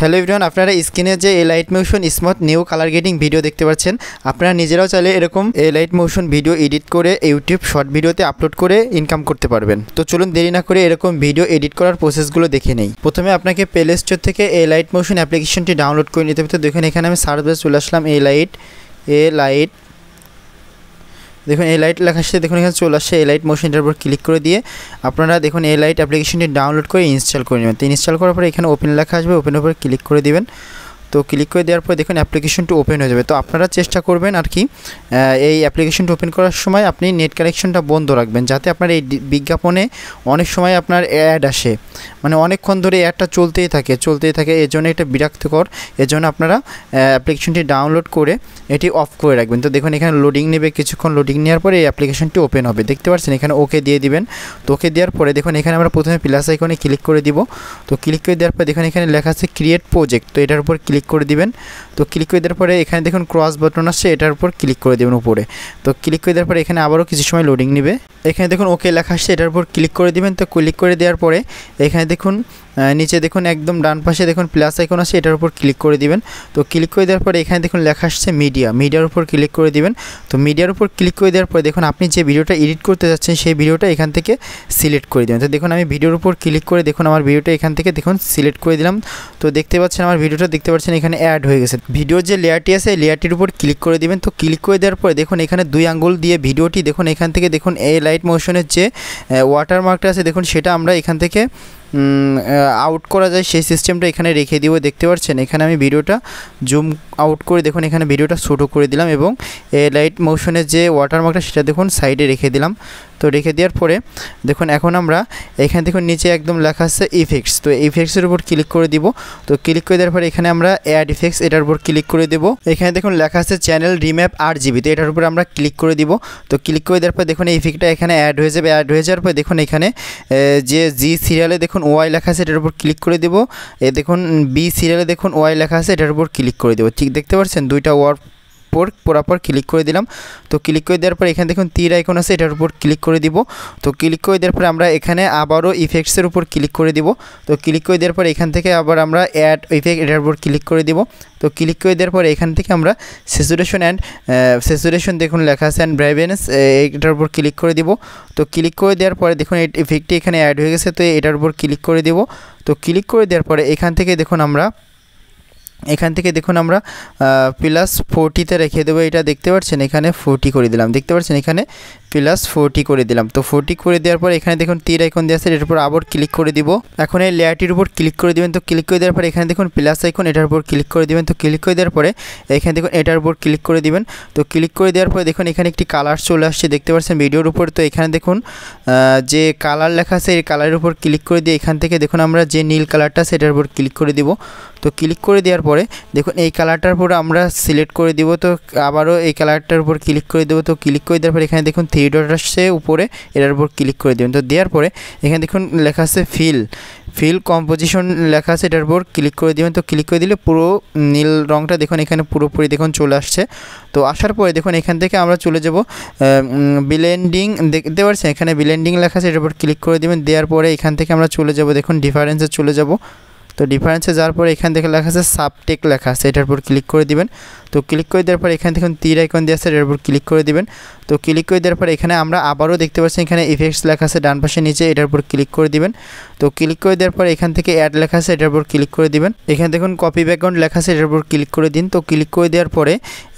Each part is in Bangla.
হ্যালো এভরিওয়ান, আপনারা স্ক্রিনে যে a light motion smooth new colour grading video দেখতে পাচ্ছেন, আপনারা নিজেরাও চাইলে এরকম a light motion video edit করে ইউটিউব শর্ট ভিডিওতে আপলোড করে ইনকাম করতে পারবেন। তো চলুন দেরি না করে এরকম ভিডিও এডিট করার প্রসেসগুলো দেখে নেই। প্রথমে আপনাকে প্লে স্টোর থেকে এ লাইট মোশন অ্যাপ্লিকেশনটি ডাউনলোড করে নিতে হবে। তো দেখুন এখানে আমি সার্চ বারে চলে আসলাম এ লাইট দেখুন এ লাইট লেখা আসছে, দেখুন এখানে চলে আসছে এ লাইট মোশনটার উপর ক্লিক করে দিয়ে আপনারা দেখুন এ লাইট অ্যাপ্লিকেশনটি ডাউনলোড করে ইনস্টল করে নেবেন। তো ইনস্টল করার পরে এখানে ওপেন লেখা আসবে, ওপেনের উপর ক্লিক করে দিবেন। তো ক্লিক করে দেওয়ার পর দেখুন অ্যাপ্লিকেশনটি ওপেন হয়ে যাবে। তো আপনারা চেষ্টা করবেন আর কি এই অ্যাপ্লিকেশনটি ওপেন করার সময় আপনি নেট কানেকশনটা বন্ধ রাখবেন, যাতে আপনার এই বিজ্ঞাপনে অনেক সময় আপনার অ্যাড আসে, মানে অনেকক্ষণ ধরে অ্যাডটা চলতেই থাকে, এর জন্য এটা বিরক্তিকর। এর জন্য আপনারা অ্যাপ্লিকেশনটি ডাউনলোড করে এটি অফ করে রাখবেন। তো দেখুন এখানে লোডিং নেবে, কিছুক্ষণ লোডিং নেওয়ার পরে এই অ্যাপ্লিকেশনটি ওপেন হবে, দেখতে পাচ্ছেন। এখানে ওকে দিয়ে দিবেন। তো ওকে দেওয়ার পরে দেখুন এখানে আমরা প্রথমে প্লাস আইকনে ক্লিক করে দিব। তো ক্লিক করে দেওয়ার পরে দেখুন এখানে লেখা আছে ক্রিয়েট প্রজেক্ট, তো এটার উপর ক্লিক করে দিবেন। তো ক্লিক করে দেওয়ার পরে এখানে দেখুন ক্রস বাটন আসছে, এটার উপর ক্লিক করে দেবেন উপরে। তো ক্লিক করে দেওয়ার পরে এখানে আবারও কিছু সময় লোডিং নেবে। এখানে দেখুন ওকে লেখা আসছে, এটার উপর ক্লিক করে দিবেন। তো ক্লিক করে দেওয়ার পরে এখানে দেখুন নিচে দেখুন একদম ডান পাশে দেখুন প্লাস আইকন আছে, এটার উপর ক্লিক করে দিবেন। তো ক্লিক করে দেওয়ার পরে এখানে দেখুন লেখা আসছে মিডিয়ার উপর ক্লিক করে দিবেন। তো মিডিয়ার উপর ক্লিক করে দেওয়ার পরে দেখুন আপনি যে ভিডিওটা এডিট করতে যাচ্ছেন সেই ভিডিওটা এখান থেকে সিলেক্ট করে দেবেন। তো দেখুন আমি ভিডিওর উপর ক্লিক করে দেখুন আমার ভিডিওটা এখান থেকে দেখুন সিলেক্ট করে দিলাম। তো দেখতে পাচ্ছেন আমার ভিডিওটা, দেখতে পাচ্ছেন এখানে অ্যাড হয়ে গেছে। ভিডিওর যে লেয়ারটি আছে এই লেয়ারটির উপর ক্লিক করে দিবেন। তো ক্লিক করে দেওয়ার পরে দেখুন এখানে 2 আঙ্গুল দিয়ে ভিডিওটি দেখুন এখান থেকে দেখুন এই লাইট মোশনের যে ওয়াটারমার্কটা আছে দেখুন সেটা আমরা এখান থেকে আউট করা যায় সেই সিস্টেমটা এখানে রেখে দিব। দেখতে পাচ্ছেন এখানে আমি ভিডিওটা জুম আউট করে দেখুন এখানে ভিডিওটা ছোটো করে দিলাম এবং লাইট মোশনের যে ওয়াটারমার্কটা সেটা দেখুন সাইডে রেখে দিলাম। তো রেখে দেওয়ার পরে দেখুন এখন আমরা এখানে দেখুন নিচে একদম লেখা আছে ইফেক্টস, তো ইফেক্টসের উপর ক্লিক করে দিব। তো ক্লিক করে দেওয়ার পরে এখানে আমরা অ্যাড ইফেক্টস এটার উপর ক্লিক করে দেব। এখানে দেখুন লেখা আছে চ্যানেল রিম্যাপ 8GB, তো এটার উপর আমরা ক্লিক করে দিব। তো ক্লিক করে দেওয়ার পর দেখুন এই ইফেক্টটা এখানে অ্যাড হয়ে যাবে। অ্যাড হয়ে যাওয়ার পর দেখুন এখানে যে জি সিরিয়ালে দেখুন ওয়াই লেখা আছে এটার উপর ক্লিক করে দেব। দেখুন বি সিরিয়ালে দেখুন ওয়াই লেখা আছে এটার উপর ক্লিক করে দেব। ঠিক দেখতে পাচ্ছেন দুইটা ওয়ার্ড পরাপর ক্লিক করে দিলাম। তো ক্লিক করে দেওয়ার পর এখানে দেখুন তীর আইকন আছে এটার উপর ক্লিক করে দিব। তো ক্লিক করে দেওয়ার পর আমরা এখানে আবারও ইফেক্টসের উপর ক্লিক করে দিব। তো ক্লিক করে দেওয়ার পর এখান থেকে আবার আমরা অ্যাড ইফেক্ট এটার উপর ক্লিক করে দিব। তো ক্লিক করে দেওয়ার পর এখান থেকে আমরা স্যাচুরেশন দেখুন লেখা আছে অ্যান্ড ব্রাইটনেস এটার উপর ক্লিক করে দিব। তো ক্লিক করে দেওয়ার পরে দেখুন এই ইফেক্টটি এখানে অ্যাড হয়ে গেছে, তো এটার উপর ক্লিক করে দিব। তো ক্লিক করে দেওয়ার পরে এখান থেকে দেখুন আমরা প্লাস 40তে রেখে দেবো। এটা দেখতে পাচ্ছেন এখানে 40 করে দিলাম, দেখতে পাচ্ছেন এখানে প্লাস 40 করে দিলাম। তো 40 করে দেওয়ার পর এখানে দেখুন তীর আইকন দেওয়া আছে এটার উপর আবার ক্লিক করে দিব। এখন এই লেয়ারটির উপর ক্লিক করে দিবেন। তো ক্লিক করে দেওয়ার পর এখানে দেখুন প্লাস আইকন এটার উপর ক্লিক করে দিবেন। তো ক্লিক করে দেওয়ার পরে এখানে দেখুন এটার উপর ক্লিক করে দিবেন। তো ক্লিক করে দেওয়ার পরে দেখুন এখানে একটি কালার চলে আসছে, দেখতে পাচ্ছেন ভিডিওর উপর। তো এখানে দেখুন যে কালার লেখা আছে এই কালারের উপর ক্লিক করে দিয়ে এখান থেকে দেখুন আমরা যে নীল কালারটা সেটার উপর ক্লিক করে দিব। তো ক্লিক করে দেওয়ার পরে দেখুন এই কালারটার উপর আমরা সিলেক্ট করে দিব। তো আবারও এই কালারটার উপর ক্লিক করে দেবো। তো ক্লিক করে দেওয়ার পরে এখানে দেখুন 3 ডট আসছে উপরে, এটার উপর ক্লিক করে দেবেন। তো দেওয়ার পরে এখানে দেখুন লেখা আছে ফিল কম্পোজিশন লেখা আছে এটার উপর ক্লিক করে দেবেন। তো ক্লিক করে দিলে পুরো নীল রঙটা দেখুন এখানে পুরোপুরি দেখুন চলে আসছে। তো আসার পরে দেখুন এখান থেকে আমরা চলে যাব ব্লেন্ডিং, দেখতে পাচ্ছেন এখানে ব্লেন্ডিং লেখা আছে এটার উপর ক্লিক করে দেবেন। দেওয়ার পরে এখান থেকে আমরা চলে যাব দেখুন ডিফারেন্সে চলে যাব। তো ডিফারেন্সে যাওয়ার পরে এখান থেকে লেখা আছে সাবটেক লেখা আছে এটার উপর ক্লিক করে দিবেন। তো ক্লিক করে দেওয়ার পর এখানে দেখুন তীর আইকন দেওয়া আছে এটার উপর ক্লিক করে দিবেন। তো ক্লিক করে দেওয়ার পর এখানে আমরা আবারও দেখতে পাচ্ছি এখানে ইফেক্টস লেখা আছে ডান পাশে নিচে, এটার উপর ক্লিক করে দিবেন। তো ক্লিক করে দেওয়ার পর এখান থেকে অ্যাড লেখা আছে এটার উপর ক্লিক করে দিবেন। এখানে দেখুন কপি ব্যাকগ্রাউন্ড লেখা আছে এটার উপর ক্লিক করে দিন। তো ক্লিক করে দেওয়ার পরে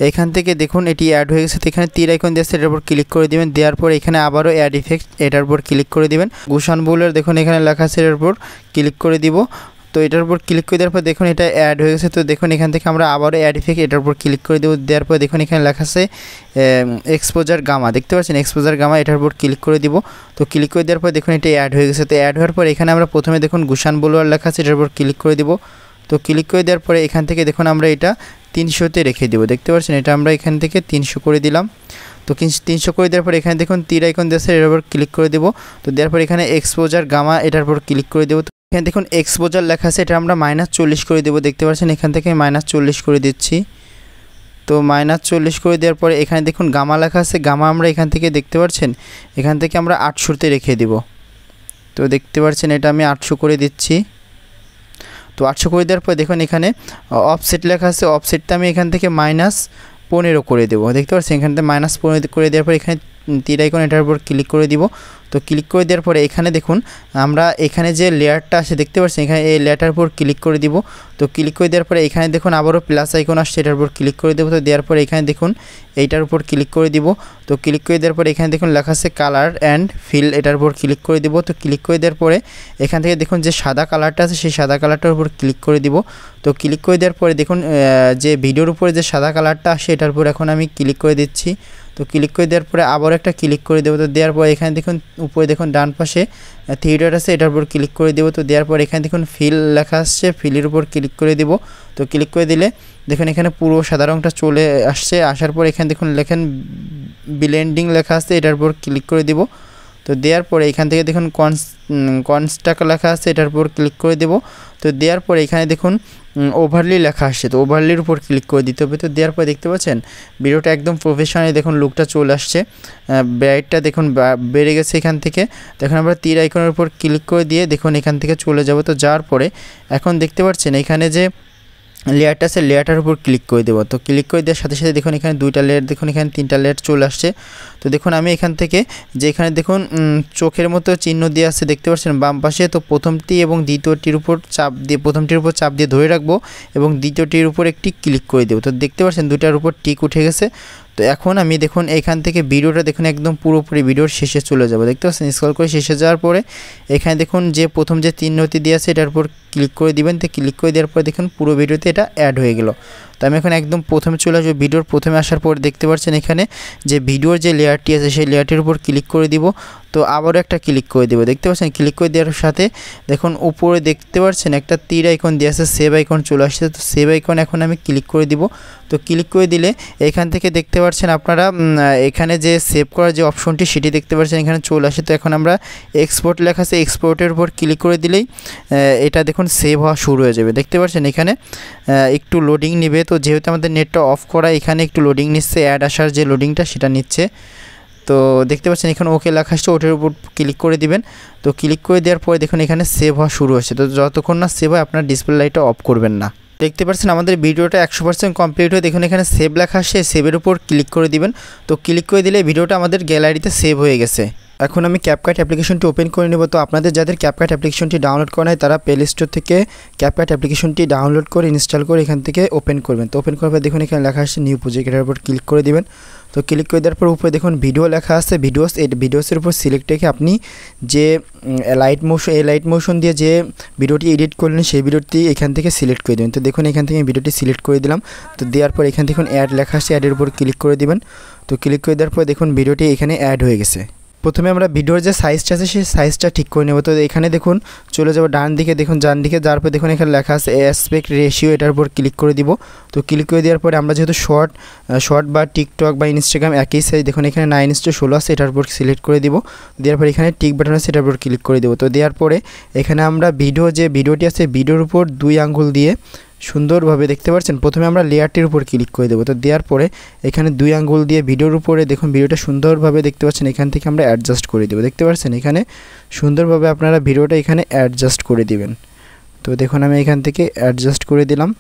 এখান থেকে দেখুন এটি অ্যাড হয়ে গেছে। তো এখানে তীর আইকন দেওয়া আছে এটার উপর ক্লিক করে দিবেন। দেওয়ার পর এখানে আবারও অ্যাড ইফেক্ট এটার উপর ক্লিক করে দিবেন। গুশান বোলের দেখুন এখানে লেখা আছে এটার উপর ক্লিক করে দিব। তো এটার উপর ক্লিক করে দেওয়ার পর দেখুন এটা অ্যাড হয়ে গেছে। তো দেখুন এখান থেকে আমরা আবারও অ্যাড ইফেক্ট এটার উপর ক্লিক করে দেবো। দেওয়ার পর দেখুন এখানে লেখা আছে এক্সপোজার গামা, দেখতে পাচ্ছেন এক্সপোজার গামা এটার উপর ক্লিক করে দিব। তো ক্লিক করে দেওয়ার পর দেখুন এটা অ্যাড হয়ে গেছে। তো অ্যাড হওয়ার পর এখানে আমরা প্রথমে দেখুন গুশান বোলোয়ার লেখা আছে এটার উপর ক্লিক করে দিব। তো ক্লিক করে দেওয়ার পরে এখান থেকে দেখুন আমরা এটা 300তে রেখে দেবো, দেখতে পাচ্ছেন এটা আমরা এখান থেকে 300 করে দিলাম। তো 300 করে দেওয়ার পর এখানে দেখুন তীর আইকন দেওয়া আছে এটার উপর ক্লিক করে দেবো। তো দেওয়ার পর এখানে এক্সপোজার গামা এটার উপর ক্লিক করে দেবো। এখানে দেখুন এক্সপোজার লেখা আছে এটা আমরা -40 করে দেবো, দেখতে পাচ্ছেন এখান থেকে -40 করে দিচ্ছি। তো -40 করে দেওয়ার পরে এখানে দেখুন গামা লেখা আছে, গামা আমরা এখান থেকে দেখতে পাচ্ছেন এখান থেকে আমরা 800তে রেখে দিব। তো দেখতে পাচ্ছেন এটা আমি 800 করে দিচ্ছি। তো তো 800 করে দেওয়ার পর দেখুন এখানে অফসেট লেখা আছে, অফসেটটা আমি এখান থেকে -15 করে দেবো। দেখতে পাচ্ছেন এখান থেকে -15 করে দেওয়ার পর এখানে তীর আইকন এটার উপর ক্লিক করে দিব। তো ক্লিক করে দেওয়ার পরে এখানে দেখুন আমরা এখানে যে লেয়ারটা আছে দেখতে পাচ্ছেন, এখানে এই লেয়ারটার উপর ক্লিক করে দিব। তো ক্লিক করে দেওয়ার পরে এখানে দেখুন আবারও প্লাস আইকন আসছে, এটার উপর ক্লিক করে দেবো। তো দেওয়ার পরে এখানে দেখুন এইটার উপর ক্লিক করে দিব। তো ক্লিক করে দেওয়ার পরে এখানে দেখুন লেখা আছে কালার অ্যান্ড ফিল, এটার উপর ক্লিক করে দিব। তো ক্লিক করে দেওয়ার পরে এখান থেকে দেখুন যে সাদা কালারটা আছে সেই সাদা কালারটার উপর ক্লিক করে দিব। তো ক্লিক করে দেওয়ার পরে দেখুন যে ভিডিওর উপরে যে সাদা কালারটা আসে এটার উপর এখন আমি ক্লিক করে দিচ্ছি। তো ক্লিক করে দেওয়ার পরে আবার একটা ক্লিক করে দেবো। তো দেওয়ার পরে এখানে দেখুন উপরে দেখুন ডান পাশে থ্রি ডট আছে, এটার উপর ক্লিক করে দেবো। তো দেওয়ার পর এখানে দেখুন ফিল লেখা আসছে, ফিলের উপর ক্লিক করে দিব। তো ক্লিক করে দিলে দেখুন এখানে পুরো সাদা রঙটা চলে আসছে। আসার পর এখানে দেখুন লেখেন ব্লেন্ডিং লেখা আছে, এটার উপর ক্লিক করে দিব। তো দেওয়ার পরে এখান থেকে দেখুন কনস্ট্রাক্ট লেখা আছে, এটার উপর ক্লিক করে দেব। তো দেওয়ার পরে এখানে দেখুন ওভারলি লেখা আসছে, তো ওভারলির উপর ক্লিক করে দিতে হবে। তো দেওয়ার পরে দেখতে পাচ্ছেন ভিডিওটা একদম প্রফেশনাল দেখুন লুকটা চলে আসছে, ব্রাইটটা দেখুন বেড়ে গেছে এখান থেকে। দেখুন আমরা তীর আইকনের উপর ক্লিক করে দিয়ে দেখুন এখান থেকে চলে যাব। তো যাওয়ার পরে এখন দেখতে পাচ্ছেন এখানে যে লেয়ারটা আছে লেয়ারটার উপর ক্লিক করে দেবো। তো ক্লিক করে দেওয়ার সাথে সাথে দেখুন এখানে 2টা লেয়ার, দেখুন এখানে 3টা লেয়ার চলে আসছে। তো দেখুন আমি এখান থেকে যে এখানে দেখুন চোখের মতো চিহ্ন দিয়ে আছে দেখতে পাচ্ছেন বাম পাশে, তো প্রথমটি এবং দ্বিতীয়টির উপর চাপ দিয়ে প্রথমটির উপর চাপ দিয়ে ধরে রাখবো এবং দ্বিতীয়টির উপর একটি ক্লিক করে দেবো। তো দেখতে পাচ্ছেন 2টার উপর টিক উঠে গেছে। তো এখন আমি দেখুন এখান থেকে ভিডিওটা দেখুন একদম পুরোপুরি ভিডিওর শেষে চলে যাব। দেখতে পাচ্ছেন স্ক্রল করে শেষে যাওয়ার পরে এখানে দেখুন যে প্রথম যে চিহ্নটি দিয়ে আছে এটার উপর ক্লিক করে দিবেন। তো ক্লিক করে দেওয়ার পরে দেখুন পুরো ভিডিওতে এটা অ্যাড হয়ে গেল। তো আমি এখন একদম প্রথমে চলে আসবো, ভিডিওর প্রথমে আসার পর দেখতে পাচ্ছেন এখানে যে ভিডিওর যে লেয়ারটি আছে সেই লেয়ারটির উপর ক্লিক করে দিব। তো আবারও একটা ক্লিক করে দেবো। দেখতে পাচ্ছেন ক্লিক করে দেওয়ার সাথে দেখুন উপরে দেখতে পাচ্ছেন একটা তীর আইকন দিয়ে আছে, সেভ আইকন চলে আসছে। তো সেভ আইকন এখন আমি ক্লিক করে দিব। তো ক্লিক করে দিলে এখান থেকে দেখতে পাচ্ছেন আপনারা এখানে যে সেভ করার যে অপশনটি সেটি দেখতে পাচ্ছেন এখানে চলে আসে। তো এখন আমরা এক্সপোর্ট লেখা আছে, এক্সপোর্টের উপর ক্লিক করে দিলেই এটা দেখুন সেভ হওয়া শুরু হয়ে যাবে। দেখতে পাচ্ছেন এখানে একটু লোডিং নেবে। তো যেহেতু আমাদের নেটটা অফ করা এখানে একটু লোডিং নিচ্ছে, অ্যাড আসার যে লোডিংটা সেটা নিচ্ছে। তো দেখতে পাচ্ছেন এখানে ওকে লেখা আসছে, ওটার উপর ক্লিক করে দিবেন। তো ক্লিক করে দেওয়ার পরে দেখুন এখানে সেভ হওয়া শুরু হচ্ছে। তো যতক্ষণ না সেভ হয় আপনার ডিসপ্লে লাইটটা অফ করবেন না। দেখতে পাচ্ছেন আমাদের ভিডিওটা 100% কমপ্লিট হয়ে দেখুন এখানে সেভ লেখা আসছে, সেভের উপর ক্লিক করে দিবেন। তো ক্লিক করে দিলে ভিডিওটা আমাদের গ্যালারিতে সেভ হয়ে গেছে। এখন আমি ক্যাপকাট অ্যাপ্লিকেশনটি ওপেন করে নেব। তো আপনাদের যাদের ক্যাপকাট অ্যাপ্লিকেশনটি ডাউনলোড করা হয় তারা প্লে স্টোর থেকে ক্যাপকাট অ্যাপ্লিকেশনটি ডাউনলোড করে ইনস্টল করে এখান থেকে ওপেন করবেন। তো ওপেন করার পর দেখুন এখানে লেখা আসছে নিউ প্রজেক্ট, এটার উপর ক্লিক করে দিবেন। তো ক্লিক করে দেওয়ার পর উপরে দেখুন ভিডিও লেখা আছে, ভিডিওস, এই ভিডিওসের উপর সিলেক্ট রেখে আপনি যে লাইট মোশন দিয়ে যে ভিডিওটি এডিট করলেন সেই ভিডিওটি এখান থেকে সিলেক্ট করে দেবেন। তো দেখুন এখান থেকে ভিডিওটি সিলেক্ট করে দিলাম। তো দেওয়ার পর এখান থেকে অ্যাড লেখা আসছে, অ্যাডের উপর ক্লিক করে দিবেন। তো ক্লিক করে দেওয়ার পর দেখুন ভিডিওটি এখানে অ্যাড হয়ে গেছে। প্রথমে আমরা ভিডিওর যে সাইজটা আছে সেই সাইজটা ঠিক করে নেব। তো এখানে দেখুন চলে যাব ডান দিকে, দেখুন ডান দিকে যাওয়ার পর দেখুন এখানে লেখা আছে অ্যাসপেক্ট রেশিও, এটার উপর ক্লিক করে দিব। তো ক্লিক করে দেওয়ার পরে আমরা যেহেতু শর্ট বা টিকটক বা ইনস্টাগ্রাম একই সাইজ, দেখুন এখানে 9:16 আছে, এটার উপর সিলেক্ট করে দিব। দেওয়ার পর এখানে টিক বাটন আছে, এটার উপর ক্লিক করে দেবো। তো দেওয়ার পরে এখানে আমরা যে ভিডিওটি আছে ভিডিওর উপর 2 আঙ্গুল দিয়ে সুন্দরভাবে দেখতে পাচ্ছেন প্রথমে আমরা লেয়ারটির উপর ক্লিক করে দেবো। তো দেওয়ার পরে এখানে 2 আঙ্গুল দিয়ে ভিডিওর উপরে দেখুন ভিডিওটা সুন্দরভাবে দেখতে পাচ্ছেন এখান থেকে আমরা অ্যাডজাস্ট করে দেবো। দেখতে পাচ্ছেন এখানে সুন্দরভাবে আপনারা ভিডিওটা এখানে অ্যাডজাস্ট করে দিবেন। তো দেখুন আমি এখান থেকে অ্যাডজাস্ট করে দিলাম।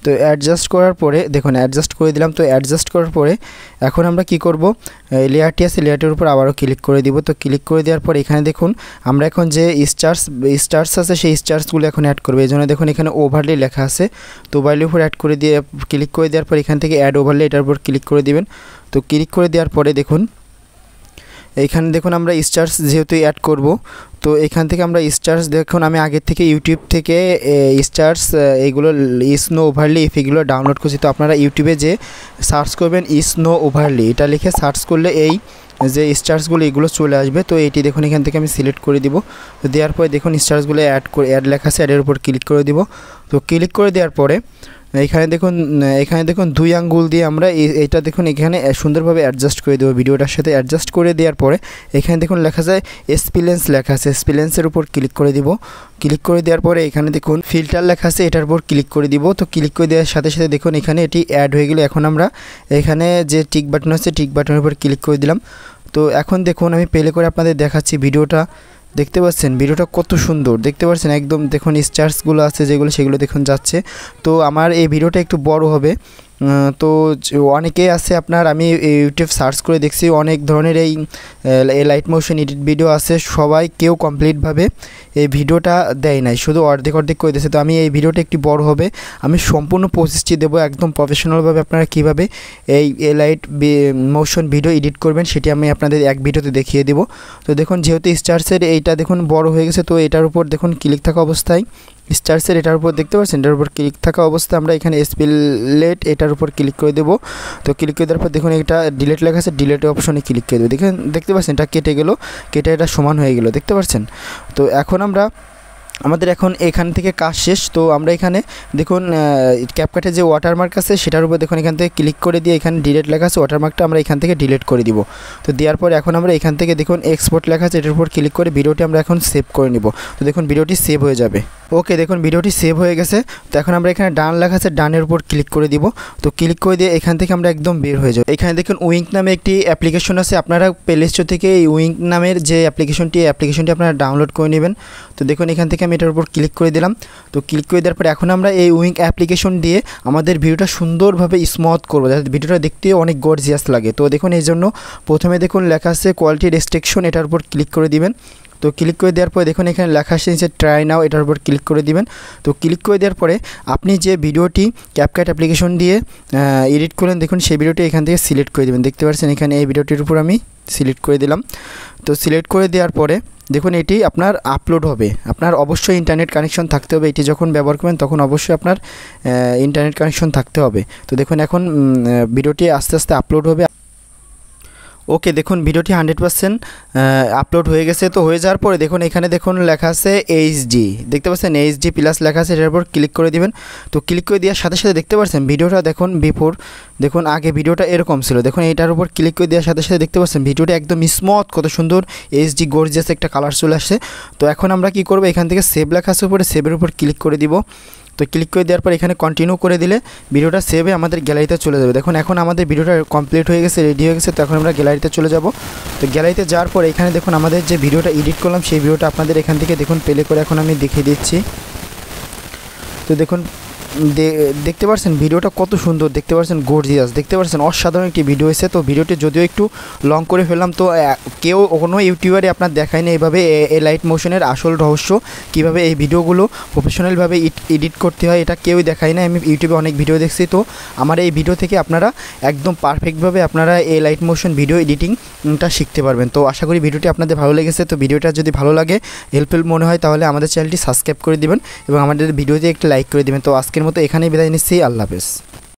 তো অ্যাডজাস্ট করার পরে দেখুন অ্যাডজাস্ট করে দিলাম। তো অ্যাডজাস্ট করার পরে এখন আমরা কি করব, লেয়ারটি আছে লেয়ারটির উপর আবারও ক্লিক করে দিব। তো ক্লিক করে দেওয়ার পর এখানে দেখুন আমরা এখন যে স্টার্স আছে সেই স্টার্সগুলো এখন অ্যাড করবো। এই জন্য দেখুন এখানে ওভারলি লেখা আছে, তো ওভারলির উপর অ্যাড করে দিয়ে ক্লিক করে দেওয়ার পর এখান থেকে অ্যাড ওভারলি, এটার উপর ক্লিক করে দিবেন। তো ক্লিক করে দেওয়ার পরে দেখুন এইখানে দেখুন আমরা স্টার্স যেহেতু অ্যাড করব, তো এখান থেকে আমরা স্টার্স দেখুন আমি আগের থেকে ইউটিউব থেকে স্টার্স এইগুলো স্নো ওভারলি এগুলো ডাউনলোড করছি। তো আপনারা ইউটিউবে যে সার্চ করবেন স্নো ওভারলি, এটা লিখে সার্চ করলে এই যে স্টার্সগুলো এগুলো চলে আসবে। তো এইটি দেখুন এখান থেকে আমি সিলেক্ট করে দিব। তো দেওয়ার পরে দেখুন স্টার্সগুলো অ্যাড লেখা আছে, অ্যাডের উপর ক্লিক করে দিব। তো ক্লিক করে দেওয়ার পরে এখানে দেখুন 2 আঙ্গুল দিয়ে আমরা এটা দেখুন এখানে সুন্দরভাবে অ্যাডজাস্ট করে দেবো। ভিডিওটার সাথে অ্যাডজাস্ট করে দেওয়ার পরে এখানে দেখুন লেখা যায় স্পিলেন্স লেখা আছে, স্পিলেন্সের উপর ক্লিক করে দিব। ক্লিক করে দেওয়ার পরে এখানে দেখুন ফিল্টার লেখা আছে, এটার উপর ক্লিক করে দিব। তো ক্লিক করে দেওয়ার সাথে সাথে দেখুন এখানে এটি অ্যাড হয়ে গেল। এখন আমরা এখানে যে টিক বাটন আছে টিক বাটনের উপর ক্লিক করে দিলাম। তো এখন দেখুন আমি প্লে করে আপনাদের দেখাচ্ছি ভিডিওটা দেখতে পাচ্ছেন ভিডিওটা কত সুন্দর, দেখতে পাচ্ছেন একদম দেখুন স্টার্সগুলো আছে যেগুলো সেগুলো দেখুন যাচ্ছে। তো আমার এই ভিডিওটা একটু বড় হবে। তো অনেকেই আছে আপনার, আমি ইউটিউব সার্চ করে দেখছি অনেক ধরনের এই লাইট মোশন এডিট ভিডিও আছে, সবাই কেউ কমপ্লিটভাবে এই ভিডিওটা দেয় নাই, শুধু অর্ধেক অর্ধেক করে দিয়েছে। তো আমি এই ভিডিওটা একটু বড় হবে, আমি সম্পূর্ণ প্রসেসটি দেবো একদম প্রফেশনালভাবে। আপনারা কীভাবে এই লাইট মোশন ভিডিও এডিট করবেন সেটি আমি আপনাদের এক ভিডিওতে দেখিয়ে দেবো। তো দেখুন যেহেতু স্টার্সের এইটা দেখুন বড় হয়ে গেছে, তো এটার উপর দেখুন ক্লিক থাকা অবস্থায় স্টার্সের এটার উপর দেখতে পাচ্ছেন, এটার উপর ক্লিক থাকা অবস্থায় আমরা এখানে স্পিলেট এটার উপর ক্লিক করে দেবো। তো ক্লিক করে দেওয়ার পর দেখুন এটা ডিলিট লেখা আছে, ডিলিট অপশনে ক্লিক করে দেবো। দেখতে পাচ্ছেন এটা কেটে গেল, কেটে এটা সমান হয়ে গেল, দেখতে পাচ্ছেন। তো এখন আমাদের এখন এখান থেকে কাজ শেষ। তো আমরা এখানে দেখুন ক্যাপকাটে যে ওয়াটারমার্ক আছে সেটার উপর দেখুন এখান থেকে ক্লিক করে দিয়ে এখানে ডিলিট লেখা আছে, ওয়াটারমার্কটা আমরা এখান থেকে ডিলিট করে দিব। তো দেওয়ার পর এখন আমরা এখান থেকে দেখুন এক্সপোর্ট লেখা আছে, এটার উপর ক্লিক করে ভিডিওটি আমরা এখন সেভ করে নিব। তো দেখুন ভিডিওটি সেভ হয়ে যাবে। ওকে, দেখুন ভিডিওটি সেভ হয়ে গেছে। তো এখন আমরা এখানে ডান লেখা আছে, ডানের উপর ক্লিক করে দিব। তো ক্লিক করে দিয়ে এখান থেকে আমরা একদম বের হয়ে যাব। এখানে দেখুন উইঙ্ক নামে একটি অ্যাপ্লিকেশন আছে, আপনারা প্লে স্টোর থেকে এই উইঙ্ক নামের যে অ্যাপ্লিকেশনটি আপনারা ডাউনলোড করে নেবেন। তো দেখুন এখান থেকে আমি এটার উপর ক্লিক করে দিলাম। তো ক্লিক করে দেওয়ার পরে এখন আমরা এই উইঙ্ক অ্যাপ্লিকেশন দিয়ে আমাদের ভিডিওটা সুন্দরভাবে স্মুথ করবো, যাতে ভিডিওটা দেখতে অনেক গর্জিয়াস লাগে। তো দেখুন এই জন্য প্রথমে দেখুন লেখা আছে কোয়ালিটি রেস্ট্রিকশন, এটার উপর ক্লিক করে দিবেন। তো ক্লিক করে দেওয়ার পরে দেখুন এখানে লেখা আসছে যে ট্রাই নাও, এটার উপর ক্লিক করে দিবেন। তো ক্লিক করে দেওয়ার পরে আপনি যে ভিডিওটি ক্যাপকাট অ্যাপ্লিকেশন দিয়ে এডিট করলেন দেখুন সেই ভিডিওটি এখান থেকে সিলেক্ট করে দেবেন। দেখতে পাচ্ছেন এখানে এই ভিডিওটির উপর আমি সিলেক্ট করে দিলাম। তো সিলেক্ট করে দেওয়ার পরে দেখুন এটি আপনার আপলোড হবে। আপনার অবশ্যই ইন্টারনেট কানেকশন থাকতে হবে, এটি যখন ব্যবহার করবেন তখন অবশ্যই আপনার ইন্টারনেট কানেকশন থাকতে হবে। তো দেখুন এখন ভিডিওটি আস্তে আস্তে আপলোড হবে। ওকে, দেখুন ভিডিওটি 100% আপলোড হয়ে গেছে। তো হয়ে যাওয়ার পরে দেখুন এখানে দেখুন লেখা আছে এইচডি, দেখতে পাচ্ছেন এইচডি প্লাস লেখা আছে, এটার উপর ক্লিক করে দিবেন। তো ক্লিক করে দেওয়ার সাথে সাথে দেখতে পাচ্ছেন ভিডিওটা দেখুন বিফোর, দেখুন আগে ভিডিওটা এরকম ছিল, দেখুন এটার উপর ক্লিক করে দেওয়ার সাথে সাথে দেখতে পাচ্ছেন ভিডিওটা একদম স্মুথ, কত সুন্দর এইচডি গর্জিয়াস একটা কালার চলে আসছে। তো এখন আমরা কি করব, এখান থেকে সেভ লেখা আছে উপরে, সেভের উপর ক্লিক করে দিব। তো ক্লিক করে দেওয়ার পর এখানে কন্টিনিউ করে দিলে ভিডিওটা সেভ হয়ে আমাদের গ্যালারিতে চলে যাবে। দেখুন এখন আমাদের ভিডিওটা কমপ্লিট হয়ে গেছে, রেডি হয়ে গেছে। তো এখন আমরা গ্যালারিতে চলে যাব। তো গ্যালারিতে যাওয়ার পর এখানে দেখুন আমাদের যে ভিডিওটা এডিট করলাম সেই ভিডিওটা আপনাদের এখান থেকে দেখুন প্লে করে এখন আমি দেখিয়ে দিচ্ছি। তো দেখুন দেখতে পাচ্ছেন ভিডিওটা কত সুন্দর, দেখতে পাচ্ছেন গর্জিয়াস, দেখতে পাচ্ছেন অসাধারণ একটি ভিডিও এসেছে। তো ভিডিওটি যদিও একটু লং করে ফেললাম, তো কেউ কোনো ইউটিউবারই আপনার দেখায় না এইভাবে এই লাইট মোশনের আসল রহস্য, কীভাবে এই ভিডিওগুলো প্রফেশনালভাবে এডিট করতে হয়, এটা কেউই দেখায় না। আমি ইউটিউবে অনেক ভিডিও দেখছি, তো আমার এই ভিডিও থেকে আপনারা একদম পারফেক্টভাবে আপনারা এই লাইট মোশন ভিডিও এডিটিংটা শিখতে পারবেন। তো আশা করি ভিডিওটি আপনাদের ভালো লেগেছে। তো ভিডিওটা যদি ভালো লাগে, হেল্পফুল মনে হয়, তাহলে আমাদের চ্যানেলটি সাবস্ক্রাইব করে দিবেন এবং আমাদের ভিডিওতে একটি লাইক করে দিবেন। তো আজকের মতো এখানেই বিদায় নিচ্ছি, আল্লাহ হাফেজ।